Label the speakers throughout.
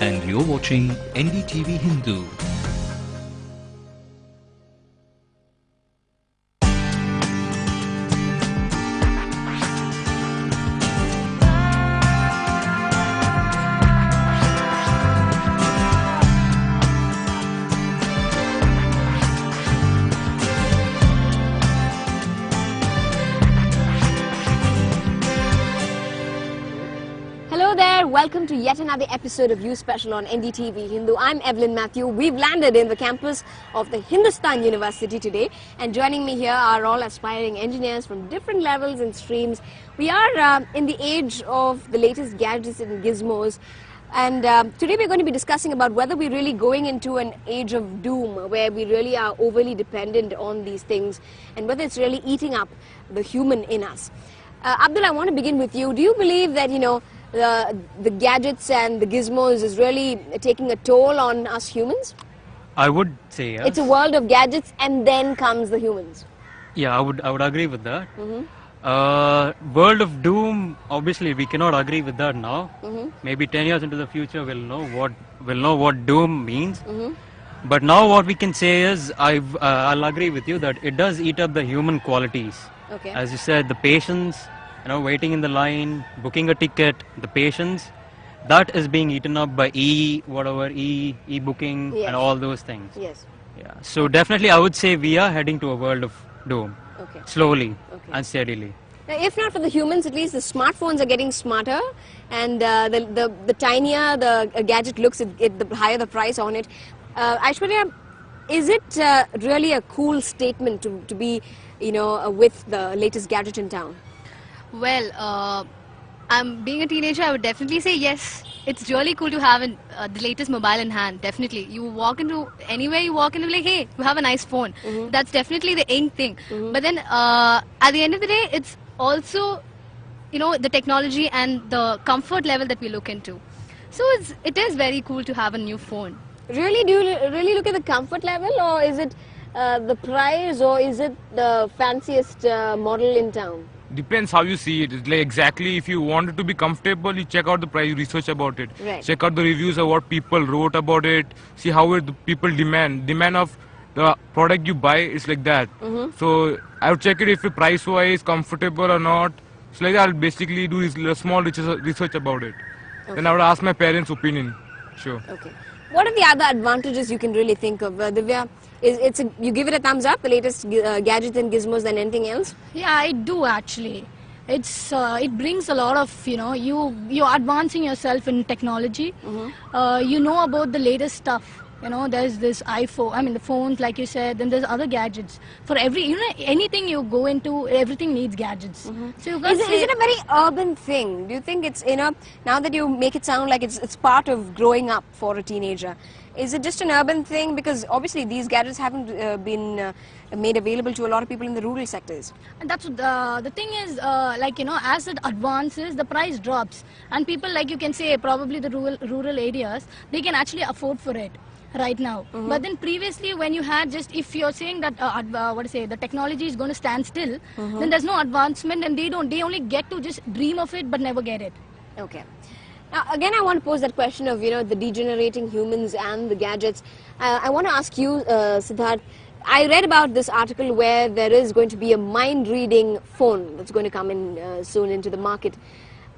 Speaker 1: and you're watching NDTV Hindu.
Speaker 2: Hello there, welcome to yet another episode of You Special on NDTV Hindu. I'm Evelyn Matthew. We've landed in the campus of the Hindustan University today, and joining me here are all aspiring engineers from different levels and streams. We are in the age of the latest gadgets and gizmos, and today we're going to be discussing about whether we're really going into an age of doom where we really are overly dependent on these things and whether it's really eating up the human in us. Abdul, I want to begin with you. Do you believe that, the gadgets and the gizmos is really taking a toll on us humans?
Speaker 3: I would say yes.
Speaker 2: It's a world of gadgets and then comes the humans.
Speaker 3: Yeah, I would agree with that. World of doom, obviously we cannot agree with that now. Maybe 10 years into the future we'll know what doom means. But now what we can say is I'll agree with you that it does eat up the human qualities.
Speaker 2: Okay.
Speaker 3: As you said, the patience, waiting in the line, booking a ticket, the patience, that is being eaten up by e-booking
Speaker 2: Yes.
Speaker 3: and all those things.
Speaker 2: Yes.
Speaker 3: Yeah. So definitely I would say we are heading to a world of doom.
Speaker 2: Okay.
Speaker 3: Slowly
Speaker 2: Okay.
Speaker 3: and steadily.
Speaker 2: Now, if not for the humans, at least the smartphones are getting smarter, and the tinier the gadget looks, the higher the price on it. Aishwarya, is it really a cool statement to be, with the latest gadget in town?
Speaker 4: Well, being a teenager, I would definitely say yes. It's really cool to have the latest mobile in hand. Definitely, you walk into anywhere you walk into, like, hey, you have a nice phone. That's definitely the aim thing. But then, at the end of the day, it's also, the technology and the comfort level that we look into. So it is very cool to have a new phone.
Speaker 2: Really, do you really look at the comfort level, or is it the price, or is it the fanciest model in town?
Speaker 5: Depends how you see it. It's like exactly if you want it to be comfortable, you check out the price, you research about it.
Speaker 2: Right.
Speaker 5: Check out the reviews of what people wrote about it. See how the people demand of the product you buy is like that. So I would check it if the price wise comfortable or not. So like I'll basically do a small research about it. Then I would ask my parents' opinion. Sure.
Speaker 2: Okay. What are the other advantages you can really think of? Divya, you give it a thumbs up, the latest gadgets and gizmos, than anything else?
Speaker 6: Yeah, I do actually. It brings a lot of, you're advancing yourself in technology. You know about the latest stuff. There's this iPhone, the phones, like you said, then there's other gadgets. For anything you go into, everything needs gadgets. So you
Speaker 2: Is it a very urban thing? Do you think it's, now that you make it sound like it's part of growing up for a teenager, is it just an urban thing? Because obviously these gadgets haven't been made available to a lot of people in the rural sectors.
Speaker 6: And that's the thing is, as it advances, the price drops. And people, like you can say, probably the rural areas, they can actually afford for it right now. But then previously, when you had if you're saying that the technology is going to stand still, then there's no advancement, and they only get to just dream of it but never get it.
Speaker 2: Okay. Now again, I want to pose that question of the degenerating humans and the gadgets. I want to ask you, Siddharth. I read about this article where there is going to be a mind-reading phone that's going to come in soon into the market.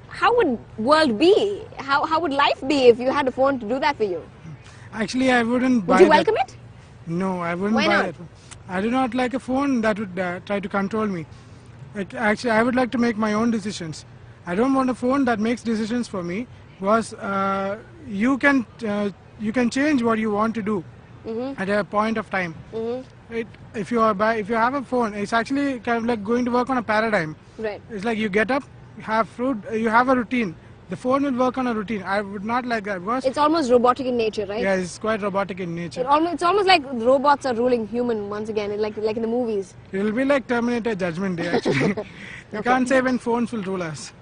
Speaker 2: How would world be? How would life be if you had a phone to do that for you?
Speaker 7: Actually, I wouldn't buy
Speaker 2: Would you welcome it?
Speaker 7: No, I wouldn't
Speaker 2: Why
Speaker 7: buy
Speaker 2: not?
Speaker 7: it. I do not like a phone that would try to control me. Actually, I would like to make my own decisions. I don't want a phone that makes decisions for me, because you can change what you want to do at a point of time. Right? If you have a phone, it's actually kind of like going to work on a paradigm.
Speaker 2: Right.
Speaker 7: It's like you get up, you have food, you have a routine. The phone will work on a routine. I would not like that, because
Speaker 2: It's almost robotic in nature, right?
Speaker 7: yeah, it's quite robotic in nature.
Speaker 2: It's almost like robots are ruling human once again, like in the movies.
Speaker 7: It will be like Terminator Judgment Day, actually. You can't say when phones will rule us.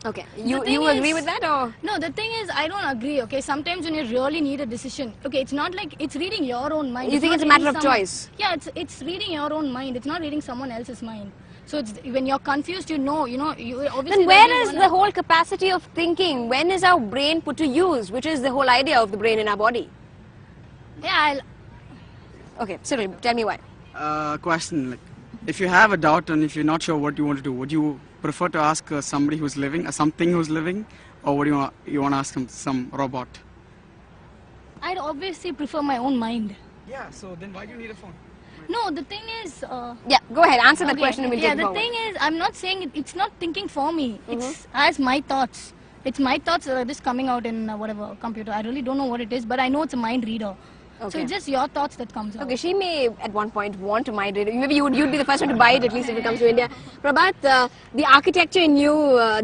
Speaker 2: Okay. You
Speaker 6: thing
Speaker 2: agree
Speaker 6: is-
Speaker 2: with that, or?
Speaker 6: No, the thing is, I don't agree, okay? Sometimes when you really need a decision, okay, it's not like, it's reading your own mind.
Speaker 2: You think
Speaker 6: not
Speaker 2: it's a matter
Speaker 6: reading
Speaker 2: of
Speaker 6: someone-
Speaker 2: choice?
Speaker 6: Yeah, it's reading your own mind. It's not reading someone else's mind. So it's, when you're confused, you obviously.
Speaker 2: Then where is the whole capacity of thinking? When is our brain put to use? Which is the whole idea of the brain in our body.
Speaker 6: Yeah,
Speaker 2: Okay, Cyril, tell me why.
Speaker 8: Question, like, if you have a doubt and if you're not sure what you want to do, would you prefer to ask somebody who's living, something who's living, or would you want to ask some robot?
Speaker 6: I'd obviously prefer my own mind.
Speaker 8: Yeah, so then why do you need a phone?
Speaker 6: No, the thing is.
Speaker 2: Yeah, go ahead, answer that
Speaker 6: Okay,
Speaker 2: question and we'll
Speaker 6: yeah,
Speaker 2: take it
Speaker 6: the
Speaker 2: forward.
Speaker 6: thing is, I'm not saying it's not thinking for me. It's as my thoughts. It's my thoughts that are just coming out in whatever computer. I really don't know what it is, but I know it's a mind reader. So
Speaker 2: Okay.
Speaker 6: it's just your thoughts that comes out.
Speaker 2: Okay, she may at one point want to mind read. Maybe you'd be the first one to buy it, at least if it comes to India. Prabhat, the architecture in you,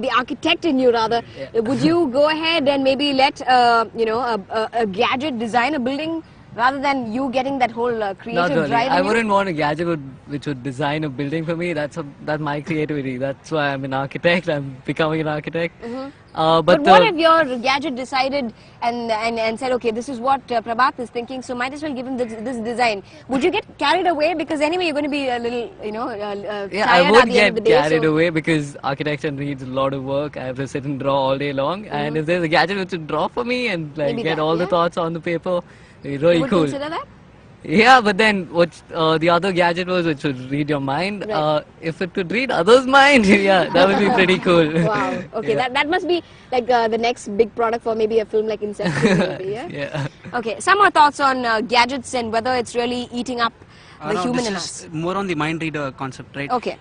Speaker 2: the architect in you rather, would you go ahead and maybe let a gadget design a building rather than you getting that whole creative
Speaker 9: Not really.
Speaker 2: drive in
Speaker 9: I
Speaker 2: you?
Speaker 9: wouldn't want a gadget which would design a building for me. That's my creativity. That's why I'm an architect. I'm becoming an architect.
Speaker 2: But what if your gadget decided and said, okay, this is what Prabhat is thinking, so might as well give him this design. Would you get carried away? Because anyway, you're going to be a little,
Speaker 9: yeah,
Speaker 2: tired
Speaker 9: I would
Speaker 2: at the end
Speaker 9: get
Speaker 2: of the day.
Speaker 9: carried
Speaker 2: so
Speaker 9: away because architecture needs a lot of work. I have to sit and draw all day long. And if there's a gadget which would draw for me and like
Speaker 2: Maybe
Speaker 9: get
Speaker 2: that,
Speaker 9: all the
Speaker 2: yeah.
Speaker 9: thoughts on the paper, it'd be
Speaker 2: you
Speaker 9: really
Speaker 2: would
Speaker 9: cool.
Speaker 2: consider that?
Speaker 9: Yeah, but then what the other gadget was, which would read your mind.
Speaker 2: Right.
Speaker 9: If it could read others' mind, yeah, that would be pretty cool.
Speaker 2: Wow. Okay,
Speaker 9: Yeah.
Speaker 2: that must be like the next big product for maybe a film like Inception. Maybe, yeah?
Speaker 9: Yeah.
Speaker 2: Okay, some more thoughts on gadgets and whether it's really eating up the
Speaker 10: No,
Speaker 2: human in
Speaker 10: this
Speaker 2: us.
Speaker 10: is more on the mind reader concept, right?
Speaker 2: Okay.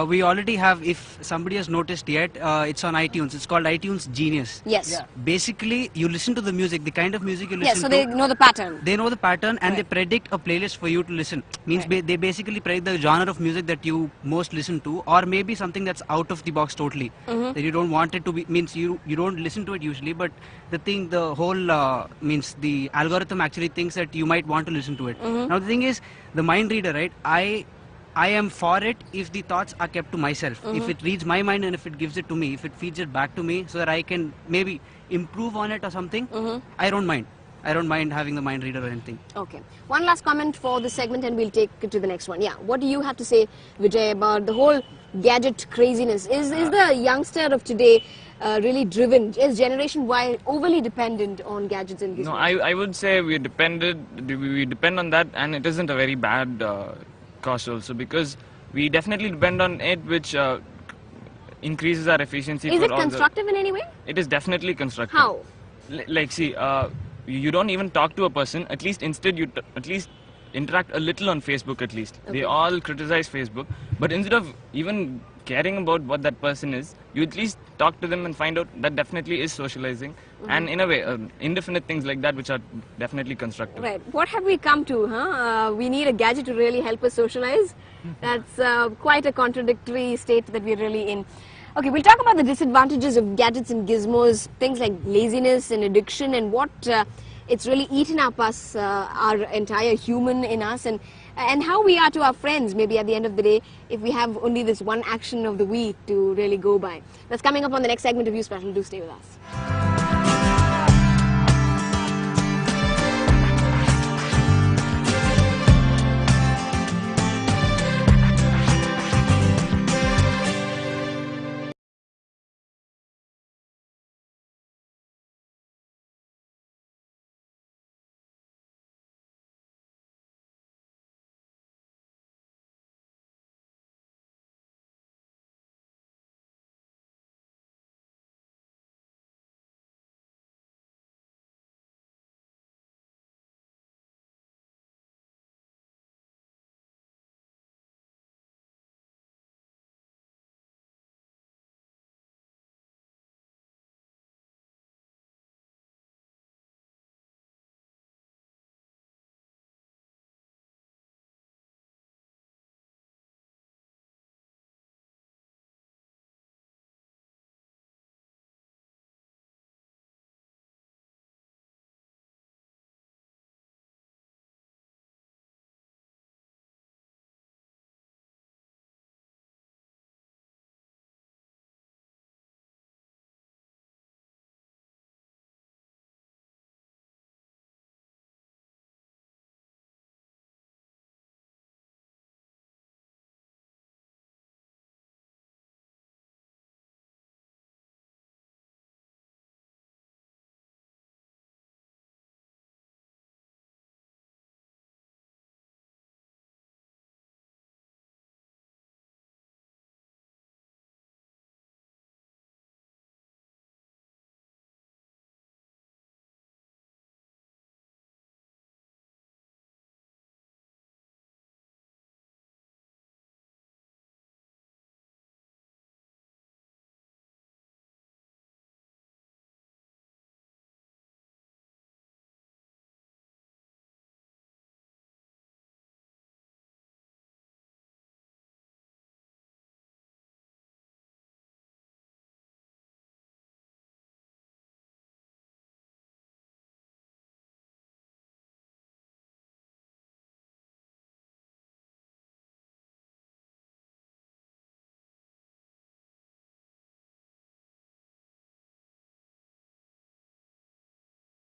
Speaker 10: We already have, if somebody has noticed yet, it's on iTunes. It's called iTunes Genius.
Speaker 2: Yes.
Speaker 9: Yeah.
Speaker 10: Basically, you listen to the music, the kind of music you listen
Speaker 2: Yes, so
Speaker 10: to.
Speaker 2: they know the pattern.
Speaker 10: They know the pattern and
Speaker 2: Right.
Speaker 10: they predict a playlist for you to listen. Means they basically predict the genre of music that you most listen to, or maybe something that's out of the box totally. That you don't want it to be, means you don't listen to it usually, but the whole means the algorithm actually thinks that you might want to listen to it. Now the thing is, the mind reader, right? I am for it if the thoughts are kept to myself. If it reads my mind and if it gives it to me, if it feeds it back to me so that I can maybe improve on it or something, I don't mind. I don't mind having the mind reader or anything.
Speaker 2: Okay. One last comment for this segment and we'll take it to the next one. Yeah. What do you have to say, Vijay, about the whole gadget craziness? Is the youngster of today really driven? Is Generation Y overly dependent on gadgets and gizmos?
Speaker 5: No, I would say we depend on that, and it isn't a very bad cost also, because we definitely depend on it, which increases our efficiency.
Speaker 2: Is
Speaker 5: for
Speaker 2: it
Speaker 5: all
Speaker 2: constructive in any way?
Speaker 5: It is definitely constructive.
Speaker 2: How?
Speaker 5: Like, see, you don't even talk to a person. At least instead, you at least interact a little on Facebook. At least they all criticize Facebook, but instead of even caring about what that person is, you at least talk to them and find out. That definitely is socializing, and in a way, indefinite things like that, which are definitely constructive.
Speaker 2: Right. What have we come to, huh? We need a gadget to really help us socialize. That's quite a contradictory state that we're really in. Okay, we'll talk about the disadvantages of gadgets and gizmos, things like laziness and addiction, and what it's really eaten up us, our entire human in us, and how we are to our friends, maybe at the end of the day, if we have only this one action of the week to really go by. That's coming up on the next segment of You Special. Do stay with us.